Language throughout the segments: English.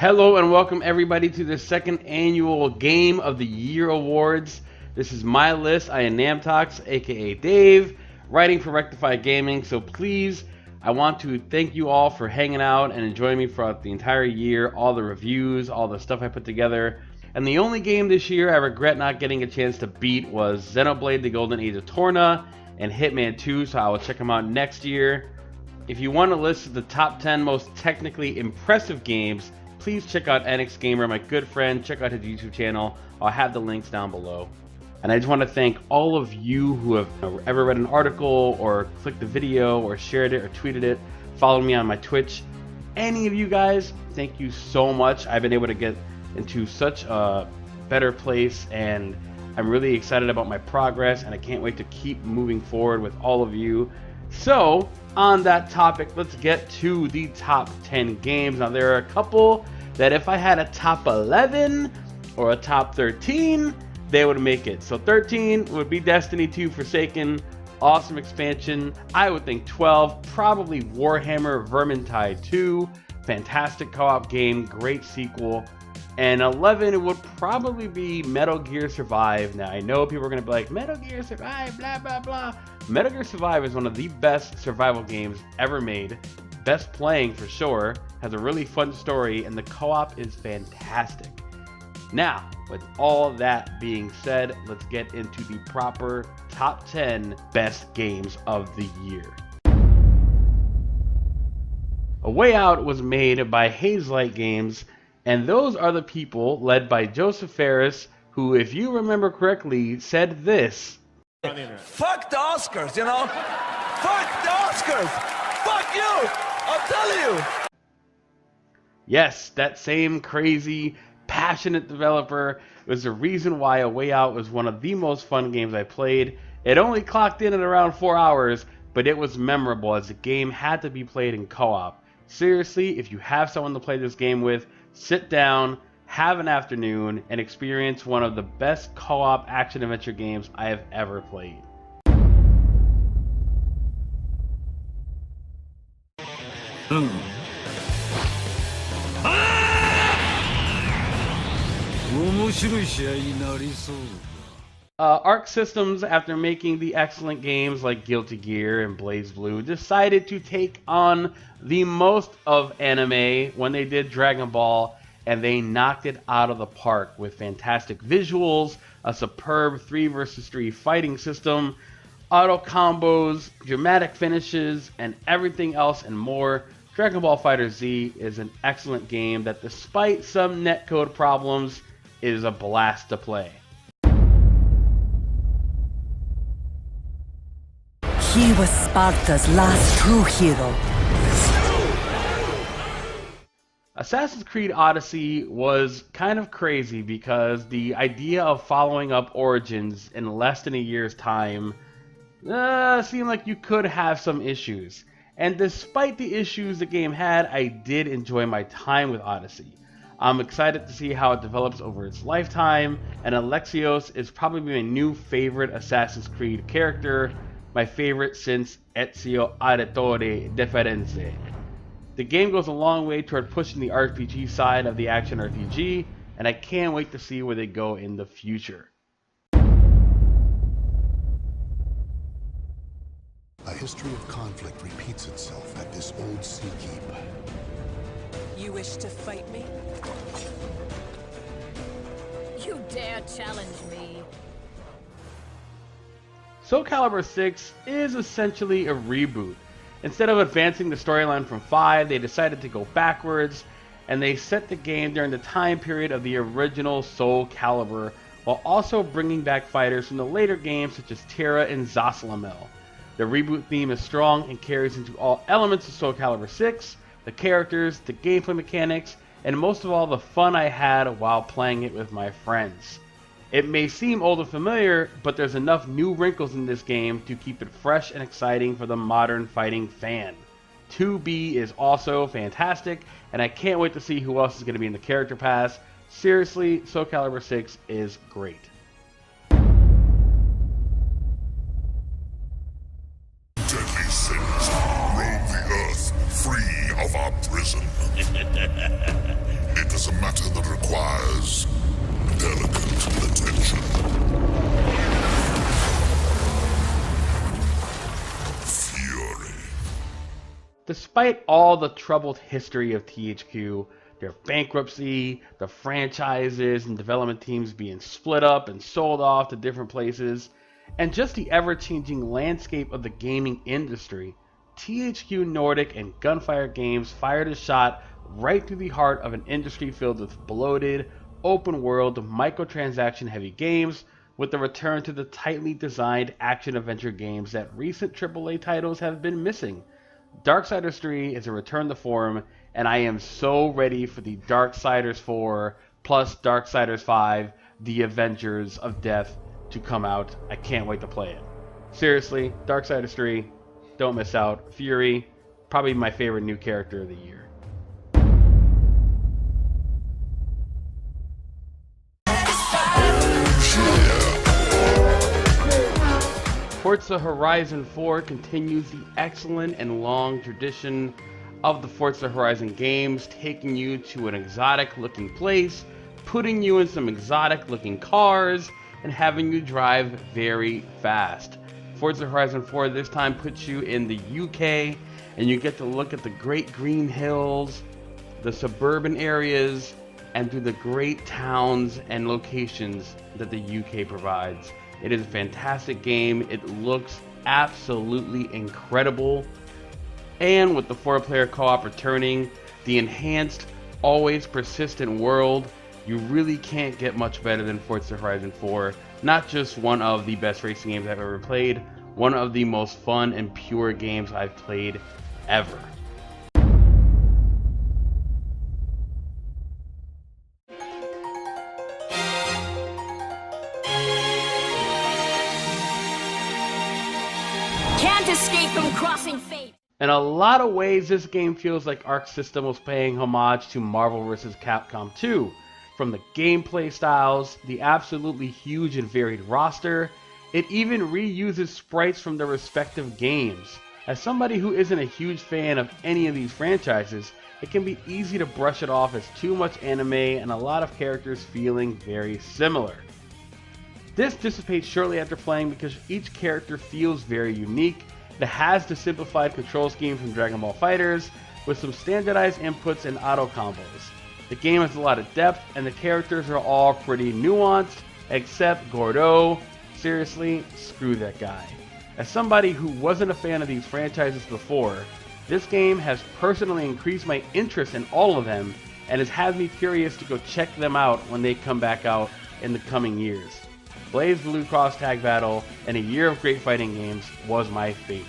Hello and welcome everybody to the second annual Game of the Year Awards. This is my list. I am Namtox, aka Dave, writing for Rectify Gaming. So please, I want to thank you all for hanging out and enjoying me throughout the entire year, all the reviews, all the stuff I put together. And the only game this year I regret not getting a chance to beat was Xenoblade: The Golden Age of Torna and Hitman 2, so I will check them out next year. If you want a list of the top 10 most technically impressive games, please check out NTF Gamer, my good friend. Check out his YouTube channel. I'll have the links down below. And I just want to thank all of you who have ever read an article or clicked the video or shared it or tweeted it, followed me on my Twitch. Any of you guys, thank you so much. I've been able to get into such a better place, and I'm really excited about my progress, and I can't wait to keep moving forward with all of you. So on that topic, let's get to the top 10 games. Now there are a couple that if I had a top 11 or a top 13, they would make it. So 13 would be Destiny 2 Forsaken, awesome expansion. I would think 12, probably Warhammer Vermintide 2, fantastic co-op game, great sequel. And 11, it would probably be Metal Gear Survive. Now I know people are gonna be like, Metal Gear Survive, blah blah blah. Metal Gear Survive is one of the best survival games ever made. Best playing for sure, has a really fun story, and the co-op is fantastic. Now, with all that being said, let's get into the proper top 10 best games of the year. A Way Out was made by Hazelight Games, and those are the people led by Joseph Ferris, who, if you remember correctly, said this. Fuck the Oscars, you know? Fuck the Oscars! Fuck you! I'll tell you! Yes, that same crazy, passionate developer was the reason why A Way Out was one of the most fun games I played. It only clocked in at around 4 hours, but it was memorable as the game had to be played in co-op. Seriously, if you have someone to play this game with, sit down, have an afternoon, and experience one of the best co-op action-adventure games I have ever played. Arc Systems, after making the excellent games like Guilty Gear and BlazBlue, decided to take on the most of anime when they did Dragon Ball, and they knocked it out of the park with fantastic visuals, a superb 3 vs 3 fighting system, auto combos, dramatic finishes, and everything else and more. Dragon Ball FighterZ is an excellent game that, despite some netcode problems, is a blast to play. He was Sparta's last true hero. Assassin's Creed Odyssey was kind of crazy because the idea of following up Origins in less than a year's time seemed like you could have some issues. And despite the issues the game had, I did enjoy my time with Odyssey. I'm excited to see how it develops over its lifetime, and Alexios is probably my new favorite Assassin's Creed character, my favorite since Ezio Auditore Deferenze. The game goes a long way toward pushing the RPG side of the action RPG, and I can't wait to see where they go in the future. A history of conflict repeats itself at this old sea keep. You wish to fight me? You dare challenge me? Calibur 6 is essentially a reboot. Instead of advancing the storyline from 5, they decided to go backwards, and they set the game during the time period of the original Soul Calibur, while also bringing back fighters from the later games such as Terra and Zasalamel. The reboot theme is strong and carries into all elements of Soul Calibur 6, the characters, the gameplay mechanics, and most of all the fun I had while playing it with my friends. It may seem old and familiar, but there's enough new wrinkles in this game to keep it fresh and exciting for the modern fighting fan. 2B is also fantastic, and I can't wait to see who else is going to be in the character pass. Seriously, Soul Calibur 6 is great. Deadly sins roam the earth, free of our prison. It does Despite all the troubled history of THQ, their bankruptcy, the franchises and development teams being split up and sold off to different places, and just the ever-changing landscape of the gaming industry, THQ Nordic and Gunfire Games fired a shot right through the heart of an industry filled with bloated, open-world, microtransaction-heavy games, with the return to the tightly designed action-adventure games that recent AAA titles have been missing. Darksiders 3 is a return to form, and I am so ready for the Darksiders 4 plus Darksiders 5, The Avengers of Death, to come out. I can't wait to play it. Seriously, Darksiders 3, don't miss out. Fury, probably my favorite new character of the year. Forza Horizon 4 continues the excellent and long tradition of the Forza Horizon games, taking you to an exotic looking place, putting you in some exotic looking cars, and having you drive very fast. Forza Horizon 4 this time puts you in the UK, and you get to look at the great green hills, the suburban areas, and through the great towns and locations that the UK provides. It is a fantastic game. It looks absolutely incredible. And with the 4-player co-op returning, the enhanced, always persistent world, you really can't get much better than Forza Horizon 4. Not just one of the best racing games I've ever played, one of the most fun and pure games I've played ever. Can't escape from crossing fate. In a lot of ways, this game feels like Arc System was paying homage to Marvel vs. Capcom 2. From the gameplay styles, the absolutely huge and varied roster, it even reuses sprites from their respective games. As somebody who isn't a huge fan of any of these franchises, it can be easy to brush it off as too much anime and a lot of characters feeling very similar. This dissipates shortly after playing because each character feels very unique. It has the simplified control scheme from Dragon Ball FighterZ with some standardized inputs and auto combos. The game has a lot of depth and the characters are all pretty nuanced, except Gordo. Seriously, screw that guy. As somebody who wasn't a fan of these franchises before, this game has personally increased my interest in all of them and has had me curious to go check them out when they come back out in the coming years. Blaze Blue Cross Tag Battle and a year of great fighting games was my favorite.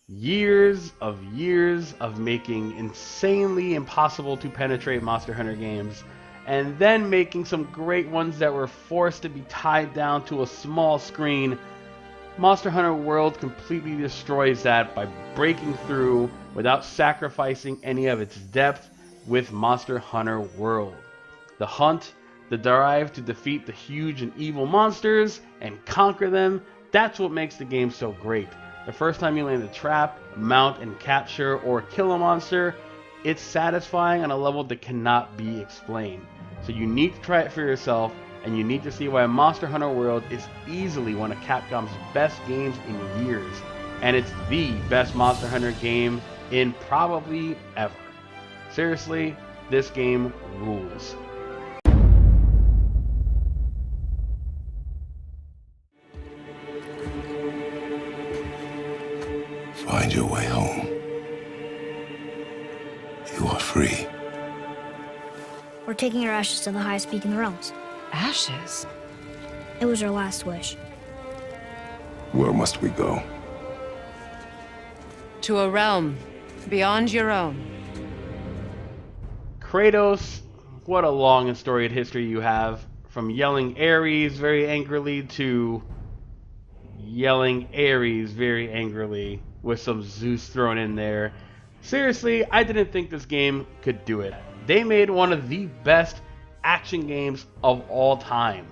Years of making insanely impossible to penetrate Monster Hunter games, and then making some great ones that were forced to be tied down to a small screen. Monster Hunter World completely destroys that by breaking through without sacrificing any of its depth with Monster Hunter World. The hunt, the drive to defeat the huge and evil monsters and conquer them, that's what makes the game so great. The first time you land a trap, mount and capture or kill a monster, it's satisfying on a level that cannot be explained. So you need to try it for yourself, and you need to see why Monster Hunter World is easily one of Capcom's best games in years, and it's the best Monster Hunter game in probably ever. Seriously, this game rules. Find your way home. You are free. We're taking our ashes to the highest peak in the realms. Ashes? It was our last wish. Where must we go? To a realm beyond your own. Kratos, what a long and storied history you have. From yelling Ares very angrily to yelling Ares very angrily with some Zeus thrown in there. Seriously, I didn't think this game could do it. They made one of the best action games of all time.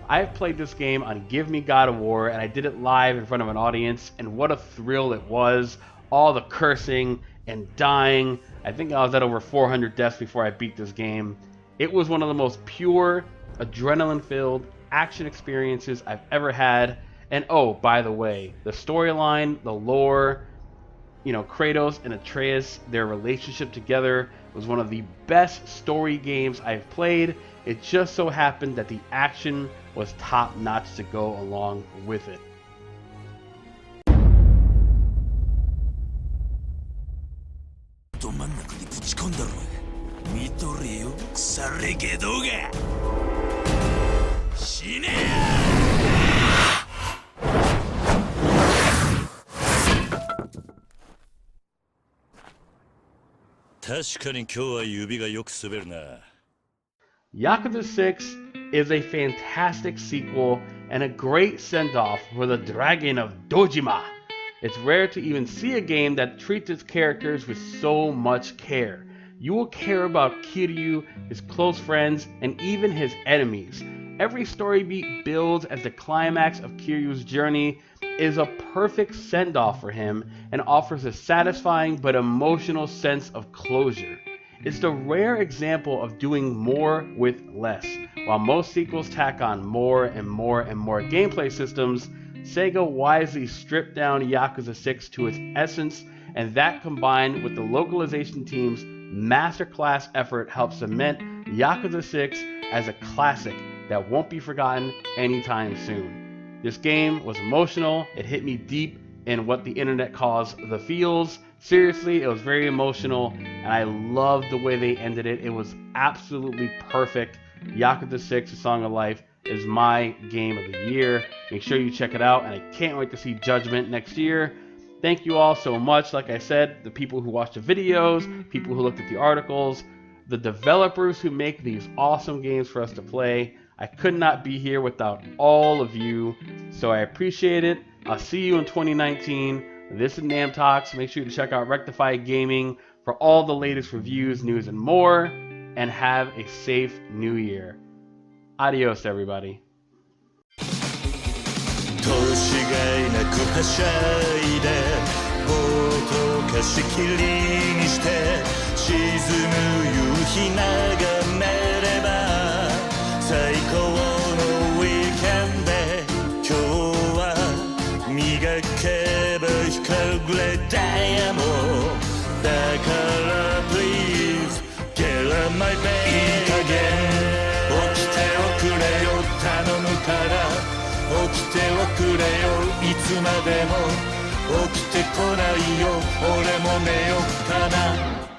I've played this game on Give Me God of War, and I did it live in front of an audience, and what a thrill it was. All the cursing and dying. I think I was at over 400 deaths before I beat this game. It was one of the most pure, adrenaline-filled, action experiences I've ever had. And oh, by the way, the storyline, the lore, you know, Kratos and Atreus, their relationship together was one of the best story games I've played. It just so happened that the action was top notch to go along with it. Yakuza 6 is a fantastic sequel and a great send-off for the Dragon of Dojima. It's rare to even see a game that treats its characters with so much care. You will care about Kiryu, his close friends, and even his enemies. Every story beat builds as the climax of Kiryu's journey is a perfect send-off for him and offers a satisfying but emotional sense of closure. It's the rare example of doing more with less. While most sequels tack on more and more and more gameplay systems, Sega wisely stripped down Yakuza 6 to its essence, and that combined with the localization team's masterclass effort helped cement Yakuza 6 as a classic that won't be forgotten anytime soon. This game was emotional. It hit me deep in what the internet calls the feels. Seriously, it was very emotional, and I loved the way they ended it. It was absolutely perfect. Yakuza 6, A Song of Life, is my game of the year. Make sure you check it out, and I can't wait to see Judgment next year. Thank you all so much. Like I said, the people who watched the videos, people who looked at the articles, the developers who make these awesome games for us to play. I could not be here without all of you, so I appreciate it. I'll see you in 2019. This is Namtox. Make sure to check out Rectify Gaming for all the latest reviews, news, and more. And have a safe new year. Adios, everybody. 年がいなくはしゃいでボート貸し切りにして沈む夕日眺めれば最高のウィーケンドで今日は磨けば光れダイヤモンドだから Please get on my bed いい加減起きておくれよ頼むから起きておくれよいつまでも起きてこないよ俺も寝よっかな